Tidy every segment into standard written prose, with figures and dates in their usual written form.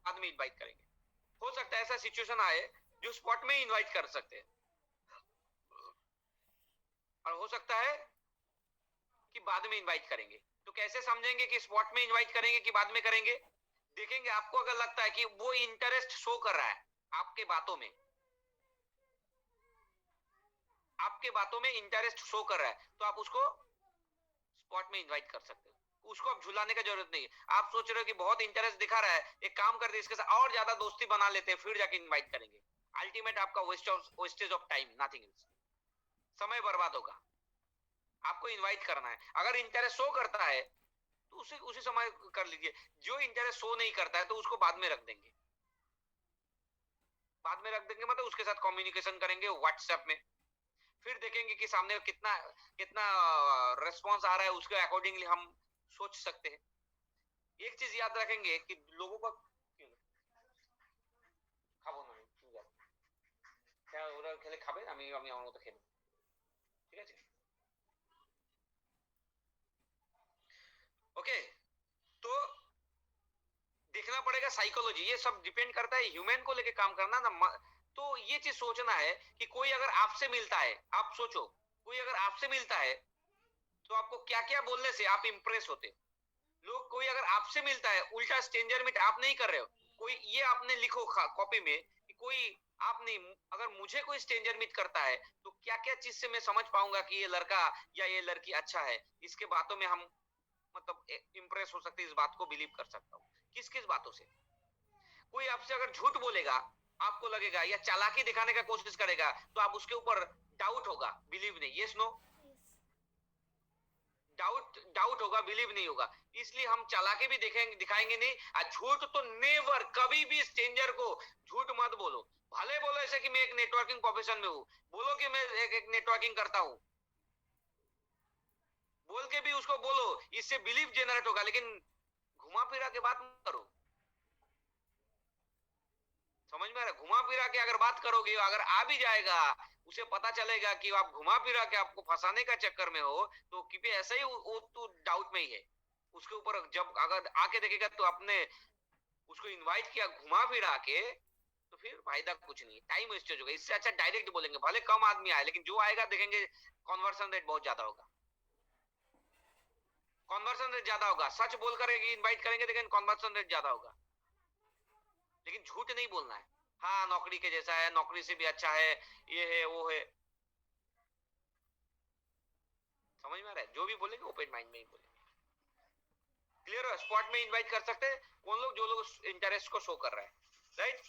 बाद में इनवाइट करेंगे। हो सकता है ऐसा सिचुएशन आए जो स्पॉट में इनवाइट कर सकते हैं, और हो सकता है कि बाद में इनवाइट करेंगे। तो कैसे समझेंगे कि स्पॉट में इनवाइट करेंगे कि बाद में करेंगे? देखेंगे, आपको अगर लगता है कि वो इंटरेस्ट शो कर रहा है आपके बातों में, आपके बातों में इंटरेस्ट शो कर रहा है, तो आप उसको स्पॉट में इनवाइट कर सकते हो। उसको अब झुलाने का जरूरत नहीं है। आप सोच रहे हो कि बहुत इंटरेस्ट दिखा रहा है, एक काम करते इसके साथ और ज्यादा दोस्ती बना लेते हैं, फिर जाके इनवाइट करेंगे। अल्टीमेट आपका wastage of time, nothing else. समय बर्बाद होगा। आपको इनवाइट करना है, अगर इंटरेस्ट शो करता है तो उसी उसी समय कर लीजिए। जो इंटरेस्ट शो नहीं करता है तो उसको बाद में रख देंगे। बाद में रख देंगे मतलब उसके साथ कम्युनिकेशन करेंगे व्हाट्सएप में, फिर देखेंगे कि सामने कितना कितना रेस्पॉन्स आ रहा है, उसके अकॉर्डिंगली हम सोच सकते हैं। एक चीज याद रखेंगे कि लोगों का খাবো না আমি, তুমি যাও, ওরা খেলে খাবে, আমি আমি আমার মতো খেলবো, ঠিক আছে? ओके, तो देखना पड़ेगा साइकोलॉजी, ये सब डिपेंड करता है ह्यूमन को लेके काम करना ना। तो ये चीज सोचना है कि कोई अगर आपसे मिलता है, आप सोचो, कोई अगर आपसे मिलता है तो आपको क्या क्या बोलने से आप इंप्रेस होते? लोग, कोई अगर आपसे मिलता है, उल्टा स्ट्रेंजर मीट आप नहीं कर रहे हो, कोई ये आपने लिखो कॉपी में कि कोई, आप नहीं, अगर मुझे कोई स्ट्रेंजर मीट करता है तो क्या क्या चीज से मैं समझ पाऊंगा कि ये लड़का या ये लड़की अच्छा है, इसके बातों में हम मतलब इंप्रेस हो सकते, इस बात को बिलीव कर सकता हूँ। किस किस बातों से? कोई आपसे अगर झूठ बोलेगा, आपको लगेगा, या चालाकी दिखाने का कोशिश करेगा, तो आप उसके ऊपर डाउट होगा, बिलीव नहीं, यस नो, डाउट डाउट होगा, बिलीव नहीं होगा। इसलिए हम चालाकी भी देखेंगे, दिखाएंगे नहीं। और झूठ तो नेवर, कभी भी स्ट्रेंजर को झूठ मत बोलो। भले बोलो ऐसे कि मैं एक नेटवर्किंग प्रोफेशन में हूँ, बोलो कि मैं एक नेटवर्किंग करता हूँ, बोल के भी उसको बोलो, इससे बिलीव जनरेट होगा, लेकिन घुमा फिरा के बात मत करो। समझ में आ रहा है? घुमा फिरा के अगर बात करोगे, अगर आ भी जाएगा, उसे पता चलेगा कि आप घुमा फिरा के आपको फंसाने का चक्कर में हो, तो क्योंकि ऐसा ही वो तो डाउट में ही है। उसके ऊपर जब अगर आके देखेगा तो आपने उसको इनवाइट किया घुमा फिरा के, तो फिर फायदा कुछ नहीं, टाइम वेस्टेज होगा। इससे अच्छा डायरेक्ट बोलेंगे, भले कम आदमी आए, लेकिन जो आएगा देखेंगे कन्वर्सन रेट बहुत ज्यादा होगा। कन्वर्सन रेट ज्यादा होगा, सच बोलकर इनवाइट करेंगे लेकिन कन्वर्सन रेट ज्यादा होगा। लेकिन झूठ नहीं बोलना है। हाँ, नौकरी के जैसा है, नौकरी से भी अच्छा है, ये है वो है। समझ में आ रहा है? जो भी बोलेंगे ओपन माइंड में ही बोलेंगे। क्लियर है? स्पॉट में इनवाइट कर सकते हैं कौन लोग? जो लोग इंटरेस्ट को शो कर रहे हैं, राइट?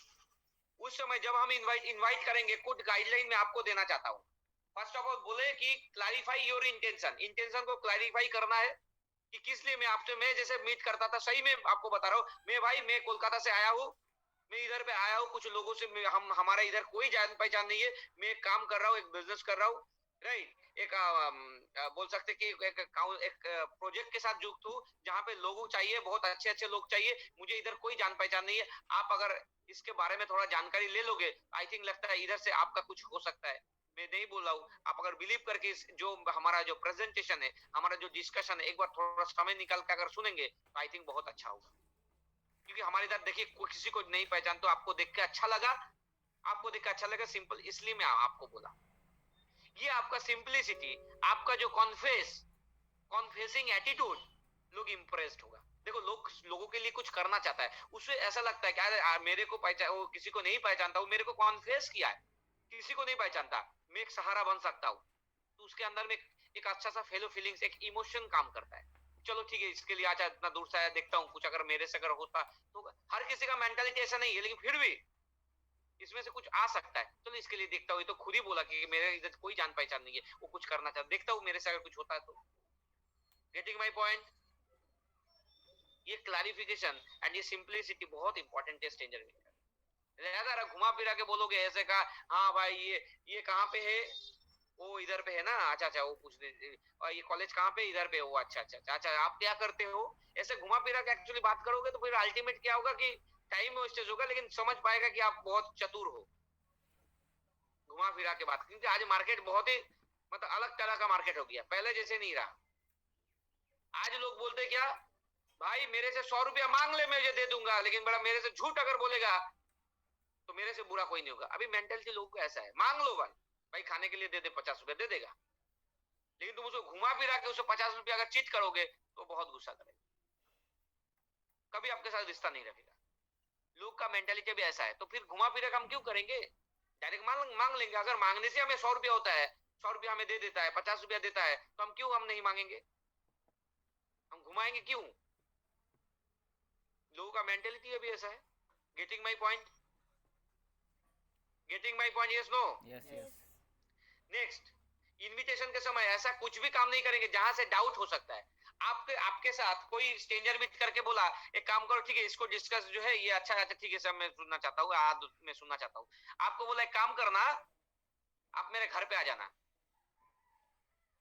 उस समय जब हम इनवाइट इनवाइट करेंगे, कुछ गाइडलाइन में आपको देना चाहता हूँ। फर्स्ट ऑफ ऑल बोले कि क्लैरिफाई योर इंटेंशन, इंटेंशन को क्लैरिफाई करना है कि किस लिए मैं आपसे, मैं जैसे मीट करता था, सही में आपको बता रहा हूँ, मैं भाई, मैं कोलकाता से आया हूँ, मैं इधर पे आया हूँ, कुछ लोगों से हम, हमारा इधर कोई जान पहचान नहीं है, मैं एक काम कर रहा हूँ, एक बिजनेस कर रहा हूँ, राइट? एक बोल सकते कि एक प्रोजेक्ट के साथ जुक्त हूँ, जहाँ पे लोगों चाहिए, बहुत अच्छे अच्छे लोग चाहिए, मुझे इधर कोई जान पहचान नहीं है। आप अगर इसके बारे में थोड़ा जानकारी ले लोगे, आई थिंक लगता है इधर से आपका कुछ हो सकता है। मैं नहीं बोल रहा हूँ, आप अगर बिलीव करके जो हमारा जो प्रेजेंटेशन है, हमारा जो डिस्कशन है, एक बार थोड़ा समय निकाल के अगर सुनेंगे, तो आई थिंक बहुत अच्छा होगा। क्योंकि हमारे इधर देखिए, कोई किसी को नहीं पहचान, तो आपको देख के अच्छा लगा, आपको देख के अच्छा लगा, सिंपल, इसलिए मैं आपको बोला। ये आपका सिंपलिसिटी, आपका जो कॉन्फेसिंग एटीट्यूड, लोग इंप्रेस्ड होगा। देखो, लोगों के लिए कुछ करना चाहता है, उसे ऐसा लगता है कि अरे मेरे को पहचान, वो किसी को नहीं पहचानता, वो मेरे को कॉन्फेस किया है, किसी को नहीं पहचानता, मैं एक सहारा बन सकता हूँ। तो उसके अंदर में एक अच्छा सा फेलो फीलिंग्स, एक इमोशन काम करता है। चलो ठीक है, इसके लिए अच्छा इतना दूर से आया, देखता हूँ कुछ अगर मेरे से अगर होता तो। हर किसी का मेंटालिटी ऐसा नहीं है, लेकिन फिर भी इसमें से कुछ आ सकता है। चलो इसके लिए देखता हूँ, ये तो खुद ही बोला कि मेरे इधर कोई जान पहचान नहीं है, वो कुछ करना चाहता, देखता हूँ मेरे से अगर कुछ होता है तो। Getting my point? ये क्लैरिफिकेशन एंड ये सिंपलिसिटी बहुत इंपॉर्टेंट है स्ट्रेंजर में। अगर घुमा फिरा के बोलोगे ऐसे का, हाँ भाई ये कहाँ पे है, वो इधर पे है ना, अच्छा अच्छा, वो पूछ दे, और ये कॉलेज कहाँ पे, इधर पे, वो अच्छा अच्छा अच्छा अच्छा, आप क्या करते हो, ऐसे घुमा फिरा के एक्चुअली बात करोगे, तो फिर अल्टीमेट क्या होगा कि टाइम वेस्टेज होगा, लेकिन समझ पाएगा कि आप बहुत चतुर हो। घुमा फिरा के बात, क्योंकि आज मार्केट बहुत ही मतलब अलग तरह का मार्केट हो गया, पहले जैसे नहीं रहा। आज लोग बोलते क्या, भाई मेरे से 100 रुपया मांग ले, मैं ये दे दूंगा, लेकिन बड़ा मेरे से झूठ अगर बोलेगा तो मेरे से बुरा कोई नहीं होगा। अभी मेंटेलिटी लोगों को ऐसा है, मांग लो भाई, भाई खाने के लिए दे दे, 50 रुपया दे देगा, लेकिन तुम उसको घुमा फिरा के उसे 50 रुपया अगर चीट करोगे तो बहुत गुस्सा करेगा, कभी आपके साथ रिश्ता नहीं रखेगा। लोग का मेंटेलिटी भी ऐसा है, तो फिर घुमा फिरा के हम क्यों करेंगे, डायरेक्ट मांग लेंगे। अगर मांगने से हमें 100 रुपया होता है, 100 रुपया हमें दे देता है, 50 रुपया देता है, तो हम नहीं मांगेंगे, हम घुमाएंगे क्यों। लोगों का मेंटेलिटी अभी ऐसा है। Getting my point, getting my point, yes no. Yes yes. Next, invitation के समय ऐसा कुछ भी काम नहीं करेंगे जहां से डाउट हो सकता है। आपके साथ कोई स्ट्रेंजर मीट करके बोला एक काम करो, ठीक है इसको डिस्कस जो है ये अच्छा है, ठीक है सर मैं सुनना चाहता हूँ, आज मैं सुनना चाहता हूँ। आपको बोला एक काम करना, आप मेरे घर पे आ जाना,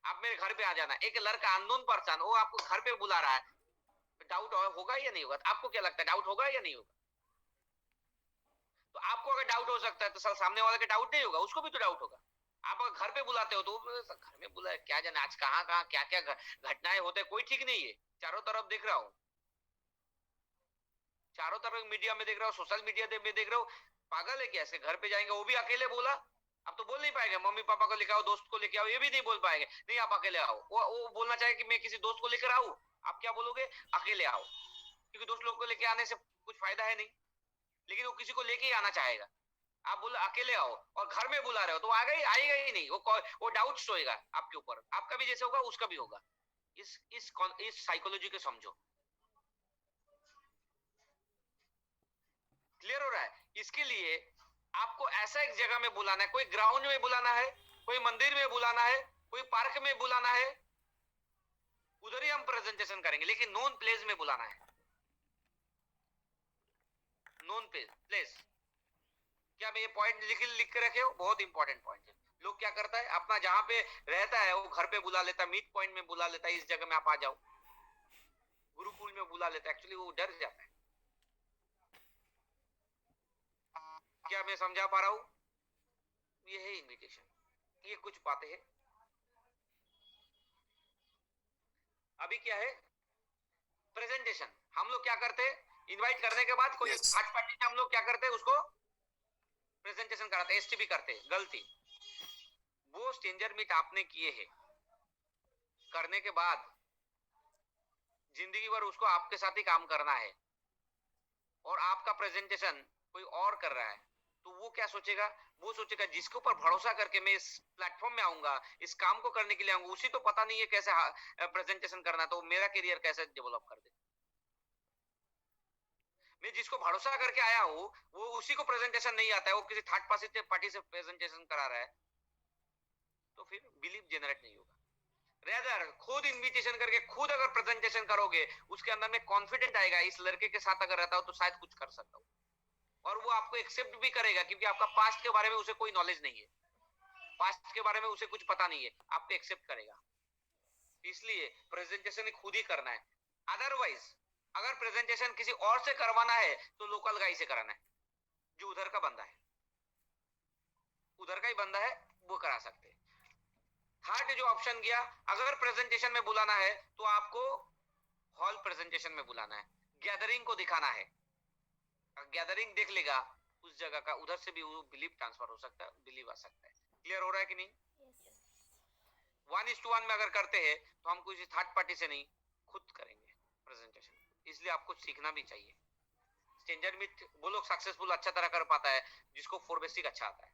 आप मेरे घर पे आ जाना। एक लड़का अननोन पर्सन वो आपको घर पे बुला रहा है, डाउट होगा या नहीं होगा? आपको क्या लगता है, डाउट होगा या नहीं होगा? तो आपको अगर डाउट हो सकता है तो सर सामने वाले का डाउट नहीं होगा, उसको भी तो डाउट होगा। आप अगर घर पे बुलाते हो तो घर में बुलाए, क्या जाने आज कहाँ कहाँ क्या क्या घटनाएं होते, कोई ठीक नहीं है। चारों तरफ देख रहा हूँ, चारों तरफ मीडिया में देख रहा हूँ, सोशल मीडिया में देख रहा हूँ। पागल है क्या, ऐसे घर पे जाएंगे, वो भी अकेले बोला। अब तो बोल नहीं पाएंगे मम्मी पापा को लेकर आओ, दोस्त को लेकर आओ, ये भी नहीं बोल पाएंगे, नहीं आप अकेले आओ। वो बोलना चाहे कि मैं किसी दोस्त को लेकर आऊं, आप क्या बोलोगे, अकेले आओ, क्योंकि दोस्त लोग को लेकर आने से कुछ फायदा है नहीं, लेकिन वो किसी को लेके ही आना चाहेगा। आप बोलो अकेले आओ और घर में बुला रहे हो तो आएगा ही नहीं, वो डाउट सोएगा आपके ऊपर, आपका भी जैसे होगा उसका भी होगा। इस साइकोलॉजी को समझो। क्लियर हो रहा है? इसके लिए आपको ऐसा एक जगह में बुलाना है, कोई ग्राउंड में बुलाना है, कोई मंदिर में बुलाना है, कोई पार्क में बुलाना है, उधर ही हम प्रेजेंटेशन करेंगे, लेकिन नोन प्लेस में बुलाना है। नोन प्लेस, क्या मैं ये पॉइंट लिख के रखे हो, बहुत इंपॉर्टेंट पॉइंट है। लोग क्या करता है, अपना जहां पे रहता है वो घर पे बुला लेता है, मीट पॉइंट में बुला लेता है, इस जगह में आप आ जाओ, गुरुकुल में बुला लेता है, एक्चुअली वो डर जाता है। क्या मैं समझा पा रहा हूं? ये है इनविटेशन, ये कुछ बातें हैं। अभी क्या है, प्रेजेंटेशन। हम लोग क्या करते हैं, इनवाइट करने के बाद कोई थर्ड पार्टी से हम लोग क्या करते हैं, उसको प्रेजेंटेशन कराते हैं, एसटीपी करते हैं। गलती, वो स्ट्रेंजर मीट आपने किए हैं, करने के बाद जिंदगी भर उसको आपके साथ ही काम करना है, और आपका प्रेजेंटेशन कोई और कर रहा है, तो वो क्या सोचेगा, वो सोचेगा जिसके ऊपर भरोसा करके मैं इस प्लेटफॉर्म में आऊंगा, इस काम को करने के लिए आऊंगा, उसी तो पता नहीं है कैसे प्रेजेंटेशन करना, तो मेरा करियर कैसे डेवलप कर दे। मैं जिसको भरोसा करके आया हूँ वो उसी को प्रेजेंटेशन नहीं आता है, वो किसी थर्ड पार्टी से प्रेजेंटेशन करा रहा है, तो फिर बिलीव जनरेट नहीं होगा। रेदर खुद इनविटेशन करके खुद अगर प्रेजेंटेशन करोगे, उसके अंदर में कॉन्फिडेंट आएगा, इस लड़के के साथ अगर रहता हूं तो शायद कुछ कर सकता हूँ, और वो आपको एक्सेप्ट भी करेगा, क्योंकि आपका पास्ट के बारे में उसे कोई नॉलेज नहीं है, पास्ट के बारे में उसे कुछ पता नहीं है, आपको एक्सेप्ट करेगा। इसलिए प्रेजेंटेशन खुद ही करना है। अदरवाइज अगर प्रेजेंटेशन किसी और से करवाना है तो लोकल गाई से कराना है, जो उधर का बंदा है, उधर का ही बंदा है, वो करा सकते हैं। थर्ड जो ऑप्शन गया, अगर प्रेजेंटेशन में बुलाना है तो आपको हॉल प्रेजेंटेशन में बुलाना है, गैदरिंग को दिखाना है। गैदरिंग देख लेगा उस जगह का, उधर से भी वो बिलीव ट्रांसफर हो सकता है, बिलीव आ सकता है। क्लियर हो रहा है कि नहीं? 1:1 में अगर करते हैं तो हम किसी थर्ड पार्टी से नहीं, खुद करेंगे प्रेजेंटेशन, इसलिए आपको सीखना भी चाहिए। स्ट्रेंजर मीट वो लोग सक्सेसफुल अच्छा तरह कर पाता है जिसको 4 बेसिक अच्छा आता है।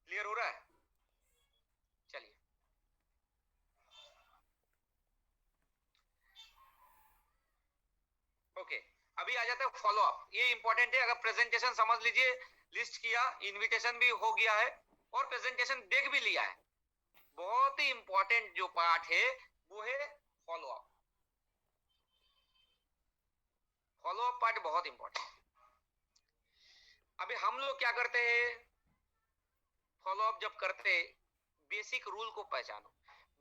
क्लियर हो रहा है? चलिए, ओके, अभी आ जाता है फॉलो अप। ये इंपॉर्टेंट है। अगर प्रेजेंटेशन समझ लीजिए, लिस्ट किया, इनविटेशन भी हो गया है और प्रेजेंटेशन देख भी लिया है, बहुत ही इंपॉर्टेंट जो पार्ट है वो है follow up. Follow up part बहुत इंपॉर्टेंट। अभी हम लोग क्या करते हैं, फॉलो अप जब करते, बेसिक रूल को पहचानो।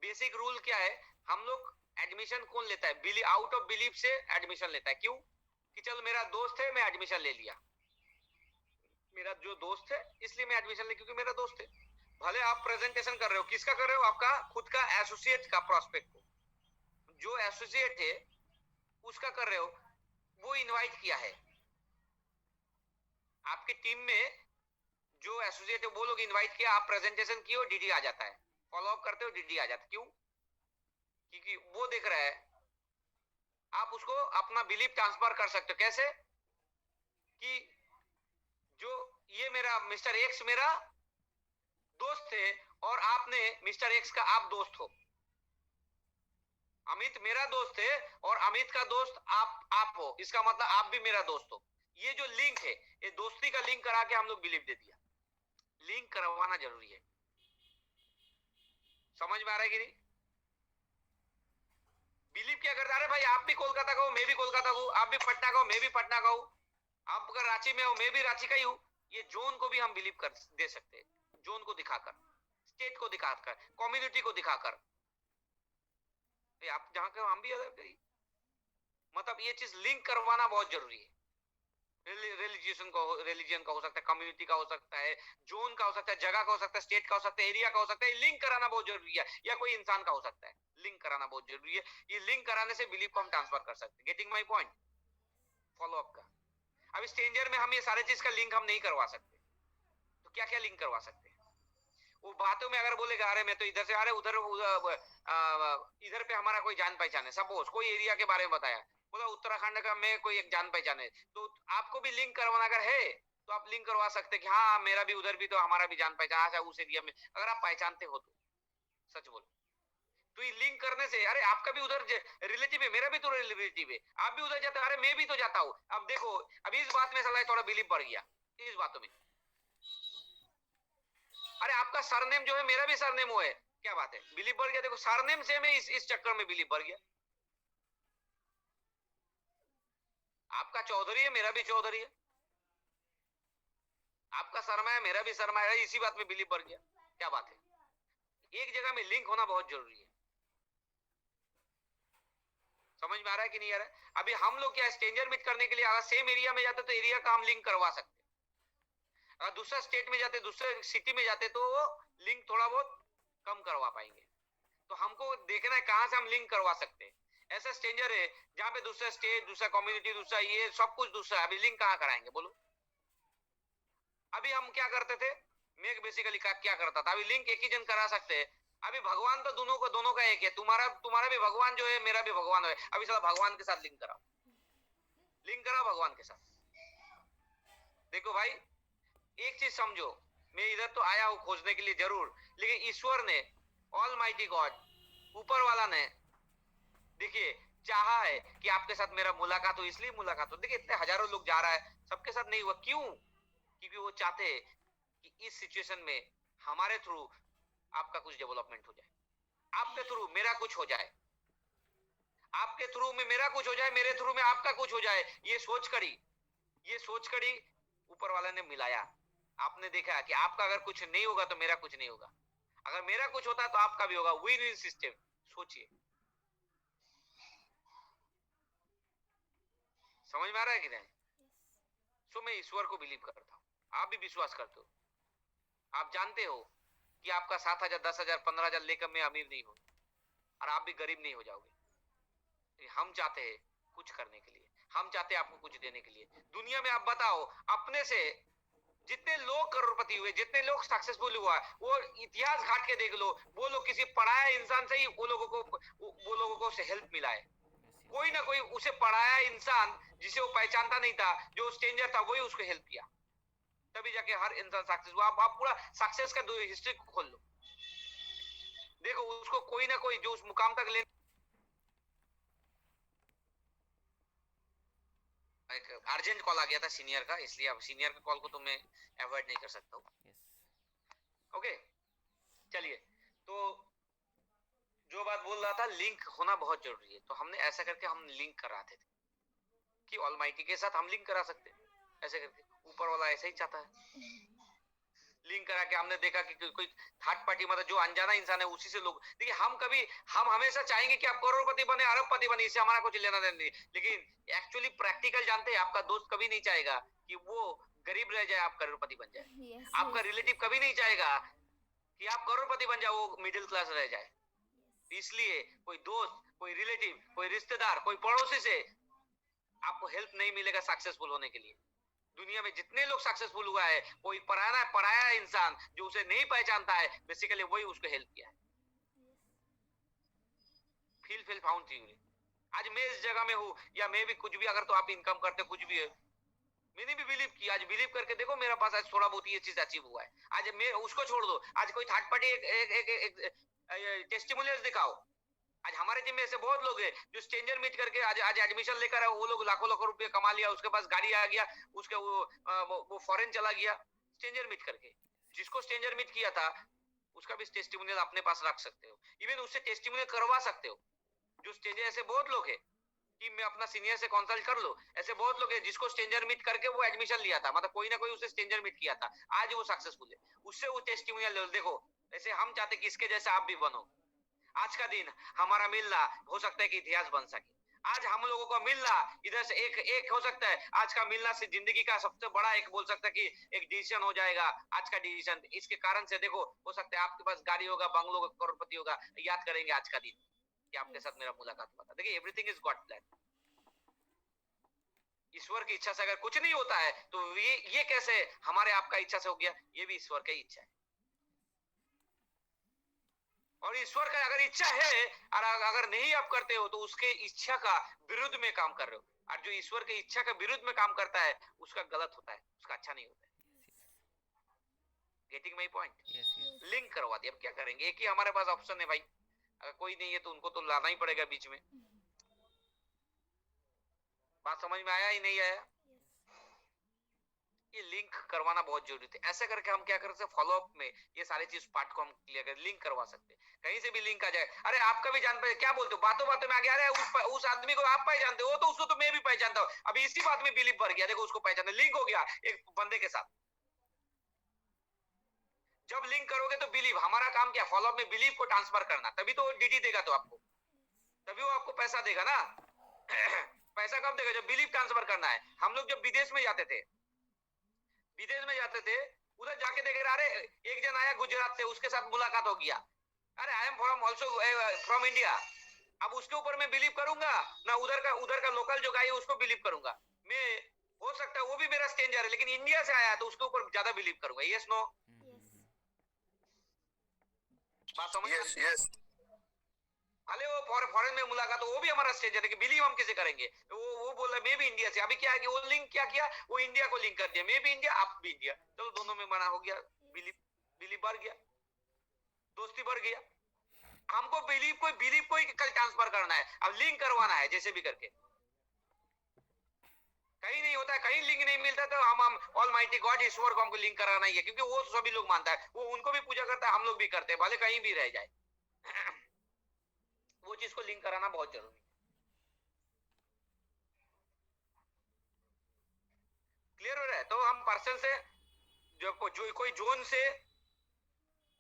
बेसिक रूल क्या है, हम लोग एडमिशन कौन लेता है, आउट ऑफ बिलीफ से एडमिशन लेता है। क्यों? कि चलो मेरा दोस्त है, मैं एडमिशन ले लिया, मेरा जो दोस्त है इसलिए मैं एडमिशन ले, क्योंकि मेरा दोस्त है। भले आप प्रेजेंटेशन कर रहे हो, किसका कर रहे हो, आपका खुद का एसोसिएट का, प्रोस्पेक्ट को, जो एसोसिएट है उसका कर रहे हो, वो इनवाइट किया है। आपके टीम में जो एसोसिएट है वो लोग इनवाइट किया, आप प्रेजेंटेशन किए हो, डीडी आ जाता है, फॉलो अप करते हो, डीडी आ जाता है। क्यों? क्योंकि वो देख रहा है। आप उसको अपना बिलीफ ट्रांसफर कर सकते हो। कैसे? कि जो ये मेरा मिस्टर एक्स मेरा दोस्त थे और आपने मिस्टर एक्स का आप दोस्त हो। अमित मेरा दोस्त है और अमित का दोस्त आप हो, इसका मतलब आप भी मेरा दोस्त हो। ये जो लिंक है, ये दोस्ती का लिंक करा के हम लोग बिलीव दे दिया। लिंक करवाना जरूरी है। समझ में आ रहा है कि नहीं? बिलीव क्या करता है? अरे भाई आप भी कोलकाता का हो, मैं भी कोलकाता का हूं, आप भी पटना का हो, मैं भी पटना का हूं, आप अगर रांची में हो, मैं भी रांची का ही हूं। ये जोन को भी हम बिलीव कर दे सकते हैं, जोन को दिखाकर, स्टेट को दिखाकर, कम्युनिटी को दिखाकर। आप जहां के हो हम भी अलग ही। मतलब ये चीज लिंक करवाना बहुत जरूरी है। रिलीजन का हो सकता है, कम्युनिटी का हो सकता है, जोन का हो सकता है, जगह का हो सकता है, स्टेट का हो सकता है, एरिया का हो सकता है। लिंक कराना बहुत जरूरी है, या कोई इंसान का हो सकता है। लिंक कराना बहुत जरूरी है। ये लिंक कराने से बिलीफ को हम ट्रांसफर कर सकते हैं। Getting my point? Follow up का। अभी स्ट्रेंजर में हम ये सारे चीज का लिंक हम नहीं करवा सकते, तो क्या क्या लिंक करवा सकते हैं? वो बातों में अगर बोलेगा अरे मैं तो इधर से आ रहे उधर इधर पे हमारा कोई जान पहचान है, सपोज कोई एरिया के बारे में बताया, बोला उत्तराखंड का मैं कोई एक जान पहचान है, तो आपको भी लिंक करवाना अगर है तो आप लिंक करवा सकते हैं कि हाँ मेरा भी उधर भी तो हमारा भी जान पहचान है उस एरिया में, अगर आप पहचानते हो तो। सच बोलो तो ये लिंक करने से, अरे आपका भी उधर रिलेटिव है, मेरा भी तो रिलेटिव है, आप भी उधर जाते हो, अरे मैं भी तो जाता हूँ। अब देखो अभी इस बात में सलाह थोड़ा बिलीव बढ़ गया इस बातों में। अरे आपका सरनेम जो है मेरा भी सरनेम वो है, क्या बात है, बिलीव बढ़ गया। देखो सरनेम सेम है, इस चक्कर में बिलीव बढ़ गया। आपका चौधरी है, मेरा भी चौधरी है, आपका शर्मा है, मेरा भी शर्मा है, इसी बात में बिलीव बढ़ गया। क्या बात है? एक जगह में लिंक होना बहुत जरूरी है। समझ में आ रहा है कि नहीं आ रहा है? अभी हम लोग क्या स्ट्रेंजर मीट करने के लिए अगर सेम एरिया में जाते तो एरिया का हम लिंक करवा सकते, अगर दूसरा स्टेट में जाते, दूसरे सिटी में जाते तो लिंक थोड़ा बहुत कम करवा पाएंगे। तो हमको देखना है कहां से हम लिंक करवा सकते हैं। ऐसा स्ट्रेंजर है जहां पे दूसरा स्टेट, दूसरा कम्युनिटी, दूसरा ये सब कुछ दूसरा है, अभी लिंक कहां कराएंगे बोलो? अभी हम क्या करते थे, मैं बेसिकली क्या करता था, अभी लिंक एक ही जन करा सकते हैं। अभी भगवान तो दोनों का एक है, तुम्हारा तुम्हारा भी भगवान जो है, मेरा भी भगवान है। अभी साला भगवान के साथ लिंक कराओ, लिंक कराओ भगवान के साथ। देखो भाई एक चीज समझो, मैं इधर तो आया हूं खोजने के लिए जरूर, लेकिन ईश्वर ने, ऑल माइटी गॉड, ऊपर वाला ने, देखिए चाहा है कि आपके साथ मेरा मुलाकात हो, इसलिए मुलाकात हो। देखिए इतने हजारों लोग जा रहा है, सबके साथ नहीं हुआ, क्यों? क्योंकि वो चाहते हैं कि इस सिचुएशन में हमारे थ्रू आपका कुछ डेवलपमेंट हो जाए, आपके थ्रू मेरा कुछ हो जाए, आपके थ्रू में मेरा कुछ हो जाए, मेरे थ्रू में आपका कुछ हो जाए। ये सोच करी ऊपर वाले ने मिलाया। आपने देखा कि आपका अगर कुछ नहीं होगा तो मेरा कुछ नहीं होगा, अगर मेरा कुछ होता है तो आपका भी होगा। Win win system. सोचिए, समझ में आ रहा है कि नहीं? सो मैं ईश्वर को बिलीव करता हूँ, आप भी विश्वास करते हो। आप जानते हो कि आपका 7,000, 10,000, 15,000 लेकर मैं अमीर नहीं हूँ और आप भी गरीब नहीं हो जाओगे। हम चाहते हैं कुछ करने के लिए, हम चाहते हैं आपको कुछ देने के लिए। दुनिया में आप बताओ अपने से जितने लोग करोड़पति हुए, जितने लोग सक्सेसफुल हुआ, वो इतिहास घाट के देख लो, वो लोग किसी पढ़ाया इंसान से ही वो लोगों को हेल्प मिला है। कोई ना कोई उसे पढ़ाया इंसान जिसे वो पहचानता नहीं था, जो स्ट्रेंजर था, वही उसको हेल्प किया, तभी जाके हर इंसान सक्सेस हुआ। आप पूरा सक्सेस का हिस्ट्री खोल लो, देखो उसको कोई ना कोई जो उस मुकाम तक ले। एक अर्जेंट कॉल आ गया था सीनियर का, इसलिए अब सीनियर के कॉल को तो मैं अवॉइड नहीं कर सकता हूँ। ओके चलिए, तो जो बात बोल रहा था, लिंक होना बहुत जरूरी है। तो हमने ऐसा करके हम लिंक कराते थे कि ऑलमाइटी के साथ हम लिंक करा सकते हैं, ऐसे करके ऊपर वाला ऐसा ही चाहता है। लिंक करा के हमने देखा कि कोई थर्ड पार्टी, मतलब जो अनजाना इंसान है उसी से लोग, देखिए हम हमेशा चाहेंगे कि आप करोड़पति बने, अरबपति बने, इससे हमारा कुछ लेना देना नहीं, लेकिन एक्चुअली प्रैक्टिकल जानते हैं, आपका दोस्त कभी नहीं चाहेगा कि वो गरीब रह जाए, आप करोड़पति बन जाए। आपका रिलेटिव कभी नहीं चाहेगा कि आप करोड़पति बन जाओ, वो मिडिल क्लास रह जाए। इसलिए कोई दोस्त कोई रिलेटिव, कोई रिश्तेदार, कोई पड़ोसी से आपको हेल्प नहीं मिलेगा सक्सेसफुल होने के लिए। दुनिया में जितने लोग सक्सेसफुल हुआ है, कोई पराया पराया इंसान जो उसे नहीं पहचानता है, बेसिकली वही उसको हेल्प किया है। Feel found theory. आज मैं इस जगह में हूँ या मैं भी कुछ भी, अगर तो आप इनकम करते कुछ भी है, मैंने भी बिलीव किया। आज बिलीव करके देखो मेरे पास आज थोड़ा बहुत ये चीज अचीव हुआ है। आज मैं उसको छोड़ दो, आज कोई थर्ड पार्टी एक टेस्टिमोनियल्स दिखाओ। आज हमारे टीम में ऐसे बहुत लोग हैं जो स्ट्रेंजर मीट करके आज आज एडमिशन लेकर आए, वो लोग लाखों लाखों रुपए कमा लिया, उसके पास गाड़ी आ गया, उसके वो फॉरेन चला गया स्ट्रेंजर मीट करके। जिसको स्ट्रेंजर मीट किया था उसका भी टेस्टिमोनियल अपने पास रख सकते हो, इवन उससे टेस्टिमोनियल करवा सकते हो। जो स्ट्रेंजर, ऐसे बहुत लोग हैं कि मैं अपना सीनियर से कंसल्ट कर लो, ऐसे बहुत लोग हैं जिसको स्ट्रेंजर मीट करके वो एडमिशन लिया था, मतलब कोई ना कोई उसे स्ट्रेंजर मीट किया था, आज वो सक्सेसफुल है, उससे वो टेस्टिमोनियल देखो। ऐसे हम चाहते कि इसके जैसे आप भी बनो। आज का दिन हमारा मिलना हो सकता है कि इतिहास बन सके। आज हम लोगों को मिलना इधर से एक एक हो सकता है, आज का मिलना से जिंदगी का सबसे बड़ा एक बोल सकता है कि एक डिसीजन हो जाएगा। आज का डिसीजन इसके कारण से देखो, हो सकता है आपके पास गाड़ी होगा, बंगलो होगा, करोड़पति होगा, याद करेंगे आज का दिन कि आपके साथ मेरा मुलाकात हुआ था। देखिए, एवरीथिंग इज गॉड प्लान। ईश्वर की इच्छा से अगर कुछ नहीं होता है तो ये कैसे हमारे आपका इच्छा से हो गया? ये भी ईश्वर की इच्छा है। और ईश्वर का अगर इच्छा है और अगर नहीं आप करते हो तो उसके इच्छा का विरुद्ध में काम कर रहे हो, और जो ईश्वर की इच्छा के विरुद्ध में काम करता है उसका गलत होता है, उसका अच्छा नहीं होता है। Getting my point? लिंक करवा दिया, अब क्या करेंगे? एक ही हमारे पास ऑप्शन है भाई, अगर कोई नहीं है तो उनको तो लाना ही पड़ेगा बीच में। बात समझ में आया ही नहीं आया? ये लिंक करवाना बहुत जरूरी है। ऐसे करके हम क्या कर सकते हैं, फॉलोअप में ये सारी चीज पार्ट को हम क्लियर कर लिंक करवा सकते हैं। कहीं से भी लिंक आ जाए, अरे आपका भी जान पाए, क्या बोलते हो, बातों बातों में आ गया, अरे उस आदमी को आप पहचानते हो तो उसको तो मैं भी पहचानता हूँ। अभी इसी बात में बिलीव भर गया, देखो उसको पहचानते, लिंक हो गया एक बंदे के साथ। जब लिंक करोगे तो बिलीव, हमारा काम क्या, फॉलोअप में बिलीव को ट्रांसफर करना, तभी तो डीडी देगा, तो आपको तभी वो आपको पैसा देगा ना। पैसा कब देगा? जब बिलीव ट्रांसफर करना है। हम लोग जब विदेश में जाते थे, उधर जाके देख रहे, अरे एक जन आया गुजरात से, उसके साथ मुलाकात हो गया, अरे I am from also from India. अब उसके ऊपर मैं बिलीव करूंगा ना, उधर का लोकल जो गाय है उसको बिलीव करूंगा मैं। हो सकता है वो भी मेरा स्ट्रेंजर है लेकिन इंडिया से आया तो उसके ऊपर ज्यादा बिलीव करूंगा। Yes no? बात समझ? Yes yes. भले वो फॉरेन में मुलाकात हो, वो भी हमारा स्ट्रेंजर है कि बिलीव हम किसे करेंगे? वो बोल रहा है मैं भी इंडिया से। अभी क्या है कि वो लिंक क्या किया, वो इंडिया को लिंक कर दिया, मैं भी इंडिया आप भी इंडिया, चलो दोनों में बना हो गया, बिलीव बिलीव बढ़ गया, दोस्ती बढ़ गया। हमको बिलीव को ही कल ट्रांसफर करना है, अब लिंक करवाना है जैसे भी करके। कहीं नहीं होता है, कहीं लिंक नहीं मिलता तो हम ऑलमाइटी गॉड ईश्वर को हमको लिंक कराना ही है, क्योंकि वो सभी लोग मानता है, वो उनको भी पूजा करता है, हम लोग भी करते हैं, भले कहीं भी रह जाए। वो चीज को लिंक कराना बहुत जरूरी है। क्लियर हो रहा है? तो हम पर्सन से जो कोई जोन से,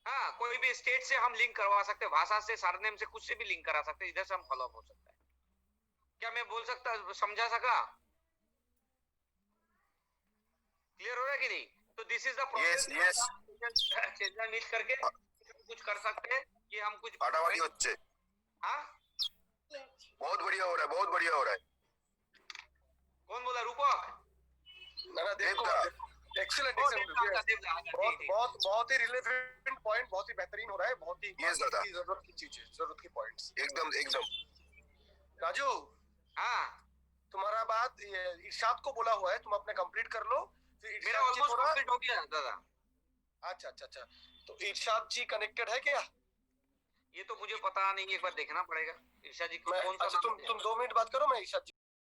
हाँ कोई भी स्टेट से हम लिंक करवा सकते हैं, भाषा से, सरनेम से, कुछ से भी लिंक करा सकते हैं, इधर से हम फॉलो हो सकता है। क्या मैं बोल सकता, समझा सका? क्लियर हो रहा है कि नहीं? तो this is the yes yes. Process meet करके कुछ कर सकते हैं कि हम कुछ ফাটাফাটি হচ্ছে। हाँ बहुत बढ़िया हो रहा है, बहुत बढ़िया हो रहा है। कौन बोला? रूपक? ना ना देखो, एक्सीलेंट बहुत बहुत बहुत ही रिलेवेंट पॉइंट, बहुत ही बेहतरीन हो रहा है, बहुत ही Yes, दादा। जरूरत की चीज है, जरूरत की पॉइंट्स। एकदम एकदम। राजू, हाँ तुम्हारा बात इरशाद को बोला हुआ है, तुम अपने कंप्लीट कर लो, फिर मेरा इरशाद जी ऑलमोस्ट थोड़ा। कंप्लीट हो गया दादा। अच्छा अच्छा अच्छा, तो इरशाद जी कनेक्टेड है क्या? ये तो मुझे पता नहीं, एक बार देखना पड़ेगा। ईर्षा जी मैं कौन सा अच्छा, नाम है? तुम 2 मिनट बात करो, मैं इरशाद जी